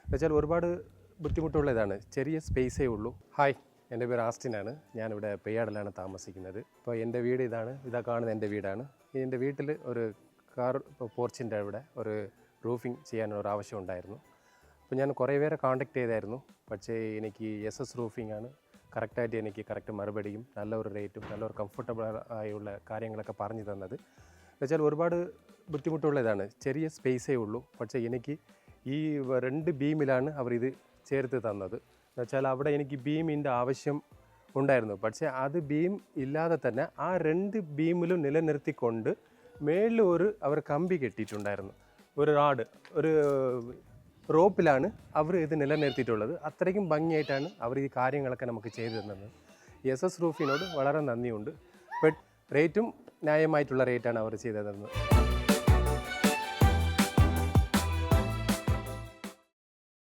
എന്നുവെച്ചാൽ ഒരുപാട് ബുദ്ധിമുട്ടുള്ള ഇതാണ്. ചെറിയ സ്പേസേ ഉള്ളൂ. ഹായ്, എൻ്റെ പേര് ആസ്റ്റിനാണ്. ഞാനിവിടെ പെയ്യാടിലാണ് താമസിക്കുന്നത്. അപ്പോൾ എൻ്റെ വീട് ഇതാ കാണുന്ന എൻ്റെ വീടാണ്. എൻ്റെ വീട്ടിൽ ഒരു കാർ പോർച്ചിൻ്റെ അവിടെ ഒരു റൂഫിംഗ് ചെയ്യാനൊരു ആവശ്യം ഉണ്ടായിരുന്നു. അപ്പോൾ ഞാൻ കുറേ പേരെ കോൺടാക്ട് ചെയ്തായിരുന്നു. പക്ഷേ എനിക്ക് SS റൂഫിംഗ് ആണ് കറക്റ്റായിട്ട് എനിക്ക് കറക്റ്റ് മറുപടിയും നല്ലൊരു റേറ്റും നല്ലൊരു കംഫർട്ടബിൾ ആയുള്ള കാര്യങ്ങളൊക്കെ പറഞ്ഞു തന്നത്. എന്നുവെച്ചാൽ ഒരുപാട് ബുദ്ധിമുട്ടുള്ള ഇതാണ്. ചെറിയ സ്പേസേ ഉള്ളൂ. പക്ഷേ എനിക്ക് ഈ 2 ബീമിലാണ് അവരിത് ചേർത്ത് തന്നത്. എന്നുവെച്ചാൽ അവിടെ എനിക്ക് ബീമിൻ്റെ ആവശ്യം ഉണ്ടായിരുന്നു. പക്ഷേ അത് ബീം ഇല്ലാതെ തന്നെ ആ 2 ബീമിലും നിലനിർത്തിക്കൊണ്ട് മേളിൽ അവർ കമ്പി കെട്ടിയിട്ടുണ്ടായിരുന്നു. ഒരു ഒരു റോപ്പിലാണ് അവർ ഇത് നിലനിർത്തിയിട്ടുള്ളത്. അത്രയ്ക്കും ഭംഗിയായിട്ടാണ് അവർ ഈ കാര്യങ്ങളൊക്കെ നമുക്ക് ചെയ്തു തന്നത്. SS റൂഫിനോട് വളരെ നന്ദിയുണ്ട്. ബട്ട് റേറ്റും ന്യായമായിട്ടുള്ള റേറ്റാണ് അവർ ചെയ്തു തന്നത്.